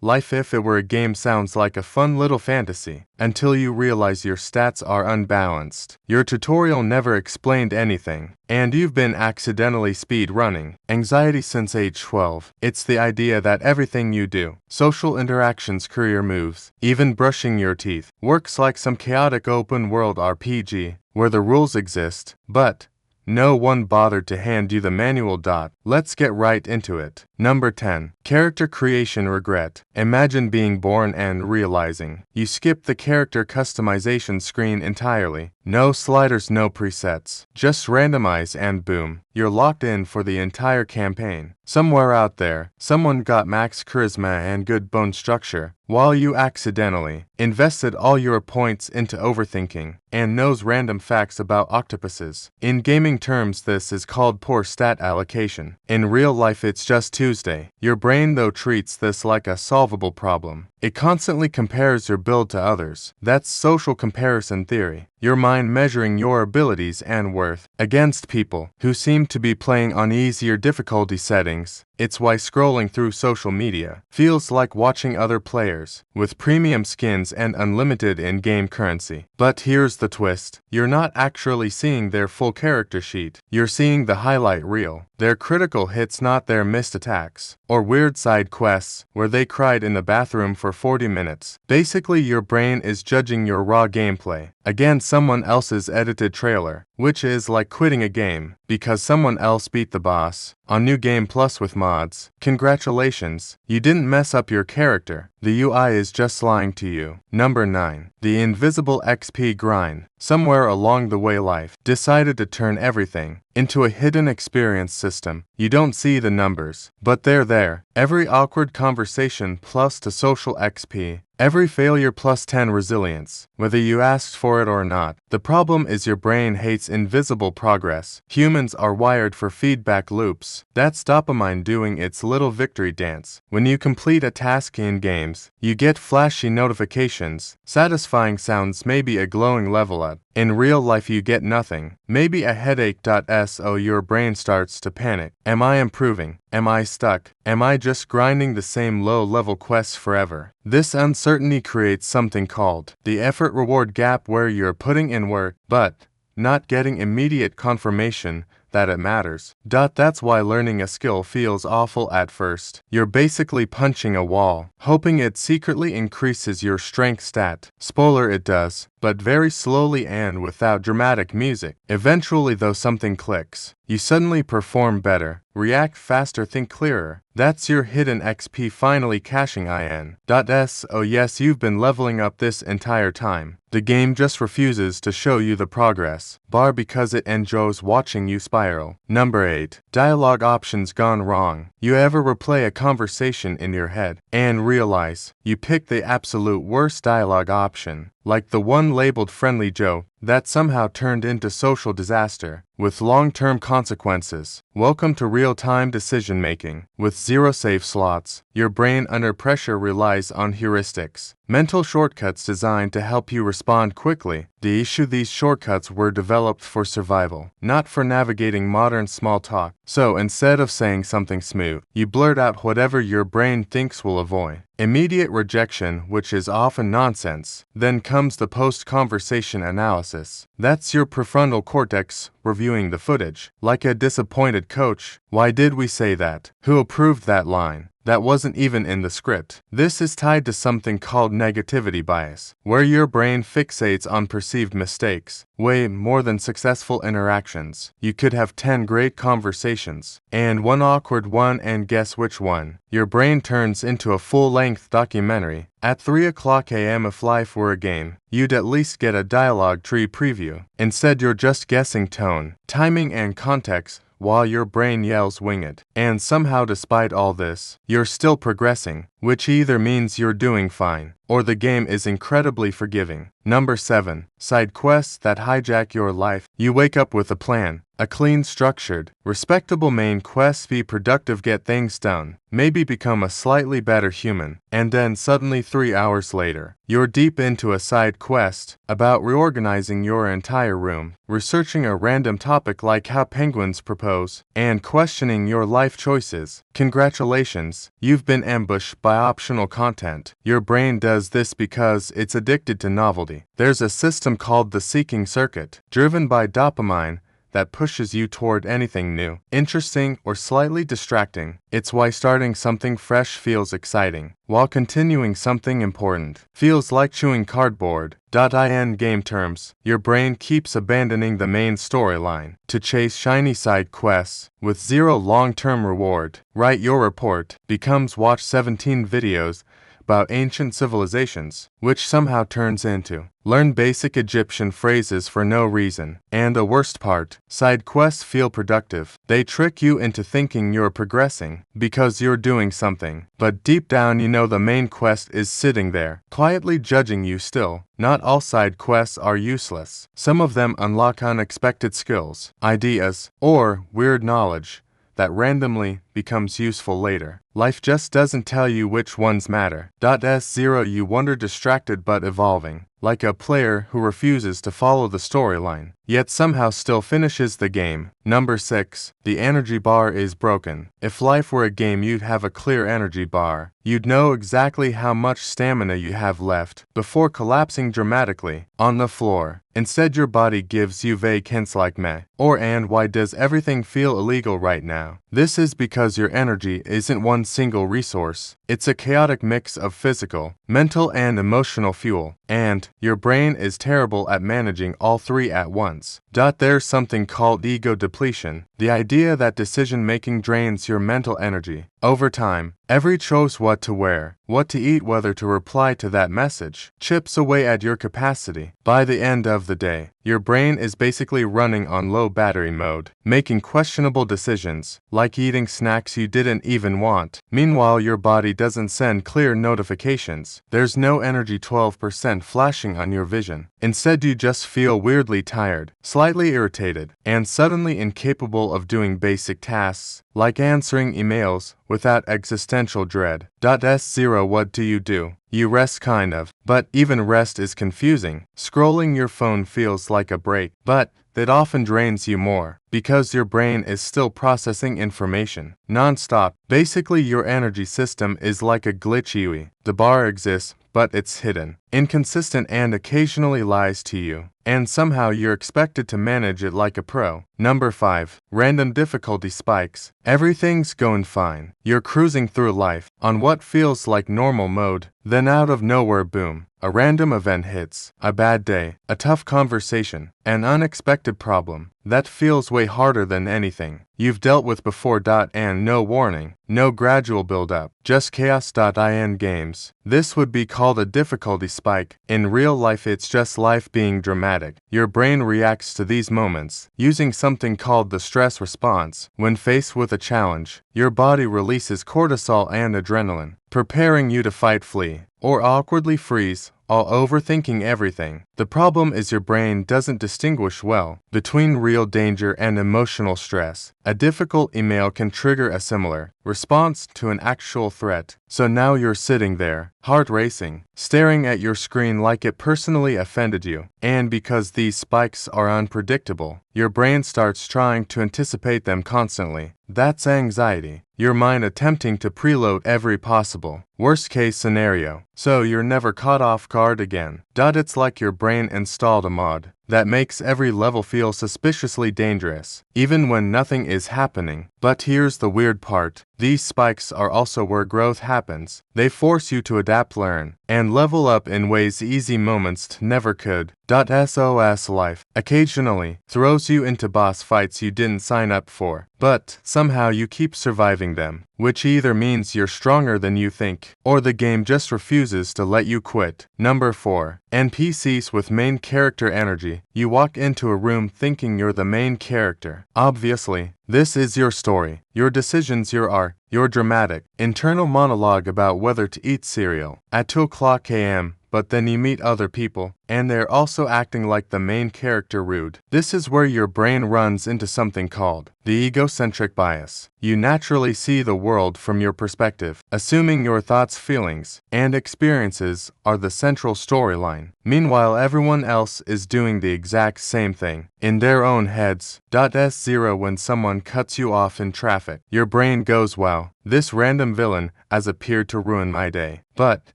Life if it were a game sounds like a fun little fantasy, until you realize your stats are unbalanced. Your tutorial never explained anything, and you've been accidentally speed running. Anxiety since age 12. It's the idea that everything you do, social interactions, career moves, even brushing your teeth, works like some chaotic open world RPG, where the rules exist, but no one bothered to hand you the manual. Let's get right into it. Number 10. Character creation regret. Imagine being born and realizing you skipped the character customization screen entirely. No sliders, no presets, just randomize and boom, you're locked in for the entire campaign. Somewhere out there, someone got max charisma and good bone structure, while you accidentally invested all your points into overthinking and knows random facts about octopuses. In gaming terms, this is called poor stat allocation. In real life, it's just Tuesday. Your brain, though, treats this like a solvable problem. It constantly compares your build to others. That's social comparison theory. Your mind measuring your abilities and worth against people who seem to be playing on easier difficulty settings. It's why scrolling through social media feels like watching other players with premium skins and unlimited in-game currency. But here's the twist. You're not actually seeing their full character sheet. You're seeing the highlight reel, their critical hits, not their missed attacks, or weird side quests where they cried in the bathroom for 40 minutes. Basically, your brain is judging your raw gameplay against someone else's edited trailer, which is like quitting a game because someone else beat the boss on New Game Plus with mods. Congratulations, you didn't mess up your character. The UI is just lying to you. Number 9. The invisible XP grind. Somewhere along the way, life decided to turn everything into a hidden experience system. You don't see the numbers, but they're there. Every awkward conversation plus to social XP. Every failure plus 10 resilience, whether you asked for it or not. The problem is your brain hates invisible progress. Humans are wired for feedback loops. That's dopamine doing its little victory dance. When you complete a task in games, you get flashy notifications, satisfying sounds, maybe a glowing level up. In real life, you get nothing. Maybe a headache. So your brain starts to panic. Am I improving? Am I stuck? Am I just grinding the same low-level quests forever? This uncertainty creates something called the effort-reward gap, where you're putting in work, but not getting immediate confirmation that it matters. That's why learning a skill feels awful at first. You're basically punching a wall, hoping it secretly increases your strength stat. Spoiler, it does, but very slowly and without dramatic music. Eventually, though, something clicks. You suddenly perform better, react faster, think clearer. That's your hidden XP finally cashing in. Oh yes, you've been leveling up this entire time. The game just refuses to show you the progress bar because it enjoys watching you spiral. Number 8. Dialogue options gone wrong. You ever replay a conversation in your head and realize you picked the absolute worst dialogue option, like the one labeled friendly joke that somehow turned into social disaster with long-term consequences? Welcome to real-time decision-making. With zero save slots, your brain under pressure relies on heuristics, mental shortcuts designed to help you respond quickly. The issue: these shortcuts were developed for survival, not for navigating modern small talk. So instead of saying something smooth, you blurt out whatever your brain thinks will avoid immediate rejection, which is often nonsense. Then comes the post-conversation analysis. That's your prefrontal cortex reviewing the footage. Like a disappointed coach. Why did we say that? Who approved that line? That wasn't even in the script. This is tied to something called negativity bias, where your brain fixates on perceived mistakes way more than successful interactions. You could have 10 great conversations and one awkward one, and guess which one? Your brain turns into a full-length documentary. At 3 a.m. if life were a game, you'd at least get a dialogue tree preview. Instead, you're just guessing tone, timing, and context, while your brain yells "wing it." And somehow, despite all this, you're still progressing, which either means you're doing fine, or the game is incredibly forgiving. Number 7. Side quests that hijack your life. You wake up with a plan, A clean, structured, respectable main quest, be productive, get things done, maybe become a slightly better human, and then suddenly 3 hours later, you're deep into a side quest about reorganizing your entire room, researching a random topic like how penguins propose, and questioning your life choices. Congratulations, you've been ambushed by optional content. Your brain does this because it's addicted to novelty. There's a system called the seeking circuit, driven by dopamine, that pushes you toward anything new, interesting, or slightly distracting. It's why starting something fresh feels exciting, while continuing something important feels like chewing cardboard. In game terms, your brain keeps abandoning the main storyline to chase shiny side quests with zero long-term reward. Write your report becomes watch 17 videos about ancient civilizations, which somehow turns into learn basic Egyptian phrases for no reason. And the worst part, side quests feel productive. They trick you into thinking you're progressing because you're doing something, but deep down you know the main quest is sitting there, quietly judging you still. Not all side quests are useless. Some of them unlock unexpected skills, ideas, or weird knowledge that randomly becomes useful later. Life just doesn't tell you which ones matter. S0 You wander distracted but evolving, like a player who refuses to follow the storyline, yet somehow still finishes the game. Number 6. The energy bar is broken. If life were a game, you'd have a clear energy bar. You'd know exactly how much stamina you have left before collapsing dramatically on the floor. Instead, your body gives you vague hints like meh, or and why does everything feel illegal right now? This is because your energy isn't one single resource. It's a chaotic mix of physical, mental, and emotional fuel, and your brain is terrible at managing all three at once. There's something called ego depletion, the idea that decision-making drains your mental energy. Over time, every choice what to wear, what to eat, whether to reply to that message, chips away at your capacity. By the end of the day, your brain is basically running on low battery mode, making questionable decisions, like eating snacks you didn't even want. Meanwhile, your body doesn't send clear notifications. There's no energy 12% flashing on your vision. Instead, you just feel weirdly tired, slightly irritated, and suddenly incapable of doing basic tasks, like answering emails, without existential dread. S0 What do? You rest kind of, but even rest is confusing. Scrolling your phone feels like a break, but that often drains you more, because your brain is still processing information non-stop. Basically, your energy system is like a glitchy Wii. The bar exists, but it's hidden, inconsistent, and occasionally lies to you. And somehow you're expected to manage it like a pro. Number 5. Random difficulty spikes. Everything's going fine. You're cruising through life on what feels like normal mode. Then out of nowhere, boom, a random event hits. A bad day, a tough conversation, an unexpected problem that feels way harder than anything you've dealt with before. And no warning, no gradual build-up, just chaos. In games, this would be called a difficulty spike. In real life, it's just life being dramatic. Your brain reacts to these moments using something called the stress response. When faced with a challenge, your body releases cortisol and adrenaline, preparing you to fight, flee, or awkwardly freeze, all overthinking everything. The problem is your brain doesn't distinguish well between real danger and emotional stress. A difficult email can trigger a similar response to an actual threat. So now you're sitting there, heart racing, staring at your screen like it personally offended you. And because these spikes are unpredictable, your brain starts trying to anticipate them constantly. That's anxiety. Your mind attempting to preload every possible worst-case scenario, so you're never caught off guard again. It's like your brain installed a mod that makes every level feel suspiciously dangerous, even when nothing is happening. But here's the weird part. These spikes are also where growth happens. They force you to adapt, learn, and level up in ways easy moments never could. SOS life occasionally throws you into boss fights you didn't sign up for, but somehow you keep surviving them, which either means you're stronger than you think, or the game just refuses to let you quit. Number 4. NPCs with main character energy. You walk into a room thinking you're the main character. Obviously, this is your story, your decisions, your dramatic, internal monologue about whether to eat cereal at 2 o'clock a.m., but then you meet other people, and they're also acting like the main character rude. This is where your brain runs into something called the egocentric bias. You naturally see the world from your perspective, assuming your thoughts, feelings, and experiences are the central storyline. Meanwhile, everyone else is doing the exact same thing in their own heads. S0 When someone cuts you off in traffic, your brain goes, wow, this random villain has appeared to ruin my day. But,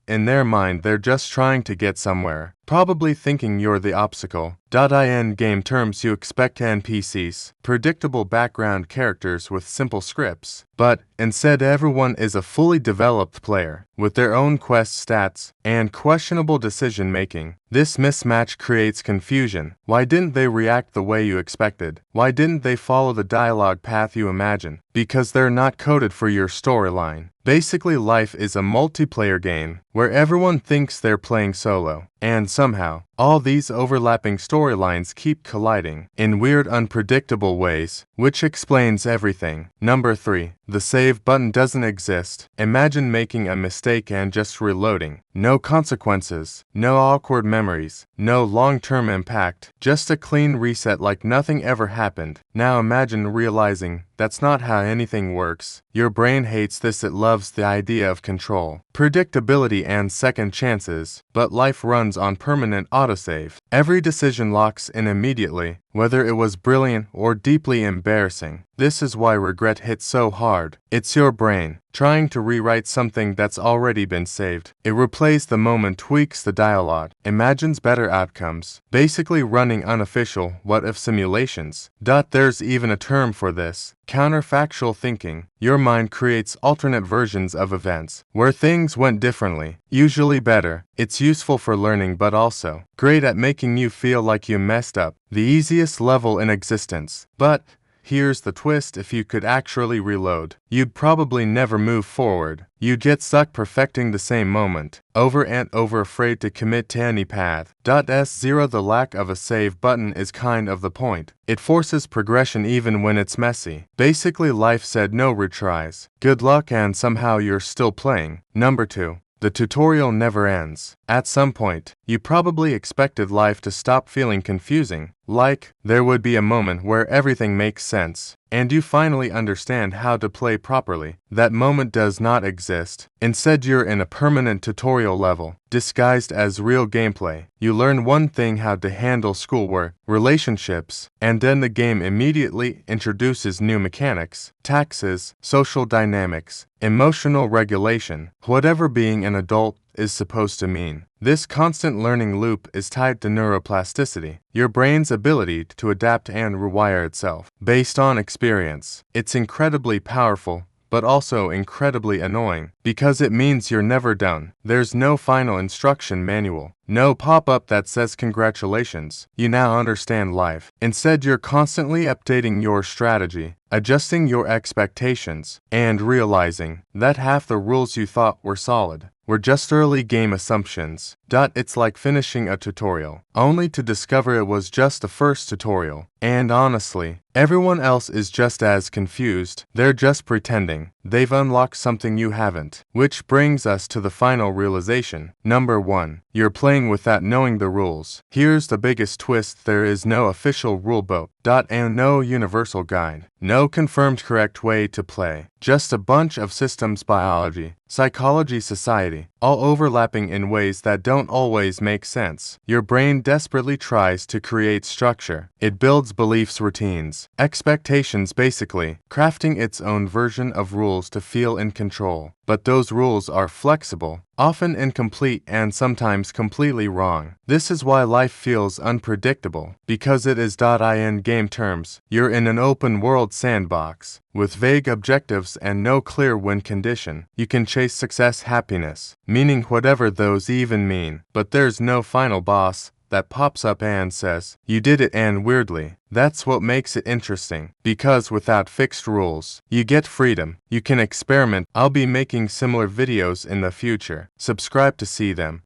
in their mind, they're just trying to get somewhere, probably thinking you're the obstacle. In game terms, you expect NPCs, predictable background characters with simple scripts, but instead everyone is a fully developed player, with their own quest stats and questionable decision making. This mismatch creates confusion. Why didn't they react the way you expected? Why didn't they follow the dialogue path you imagined? Because they're not coded for your storyline. Basically, life is a multiplayer game where everyone thinks they're playing solo, and somehow, all these overlapping storylines keep colliding in weird, unpredictable ways, which explains everything. Number 3. The save button doesn't exist. Imagine making a mistake and just reloading. No consequences, no awkward memories, no long-term impact, just a clean reset like nothing ever happened. Now imagine realizing that's not how anything works. Your brain hates this. It loves the idea of control, predictability, and second chances, but life runs on permanent autosave. Every decision locks in immediately, whether it was brilliant or deeply embarrassing. This is why regret hits so hard. It's your brain trying to rewrite something that's already been saved. It replays the moment, tweaks the dialogue, imagines better outcomes, basically running unofficial what-if simulations. There's even a term for this: counterfactual thinking. Your mind creates alternate versions of events where things went differently, usually better. It's useful for learning, but also great at making you feel like you messed up. The easiest level in existence. But here's the twist: if you could actually reload, you'd probably never move forward. You'd get stuck perfecting the same moment, over and over, afraid to commit to any path. S0 The lack of a save button is kind of the point. It forces progression even when it's messy. Basically, life said no retries. Good luck, and somehow you're still playing. Number 2. The tutorial never ends. At some point, you probably expected life to stop feeling confusing, like there would be a moment where everything makes sense, and you finally understand how to play properly. That moment does not exist. Instead, you're in a permanent tutorial level, disguised as real gameplay. You learn one thing: how to handle schoolwork, relationships, and then the game immediately introduces new mechanics, taxes, social dynamics, emotional regulation, whatever being an adult is supposed to mean. This constant learning loop is tied to neuroplasticity, your brain's ability to adapt and rewire itself based on experience. It's incredibly powerful, but also incredibly annoying, because it means you're never done. There's no final instruction manual, no pop-up that says congratulations, you now understand life. Instead, you're constantly updating your strategy, adjusting your expectations, and realizing that half the rules you thought were solid were just early game assumptions. It's like finishing a tutorial, only to discover it was just the first tutorial. And honestly, everyone else is just as confused. They're just pretending they've unlocked something you haven't. Which brings us to the final realization. Number 1. You're playing without knowing the rules. Here's the biggest twist: there is no official rulebook, and no universal guide. No confirmed correct way to play. Just a bunch of systems biology, psychology, society, all overlapping in ways that don't always make sense. Your brain desperately tries to create structure. It builds beliefs, routines, expectations, basically crafting its own version of rules to feel in control. But those rules are flexible, often incomplete, and sometimes completely wrong. This is why life feels unpredictable, because it is. In game terms, you're in an open world sandbox with vague objectives and no clear win condition. You can chase success, happiness, meaning whatever those even mean, but there's no final boss that pops up and says, you did it. And weirdly, that's what makes it interesting, because without fixed rules, you get freedom. You can experiment. I'll be making similar videos in the future. Subscribe to see them.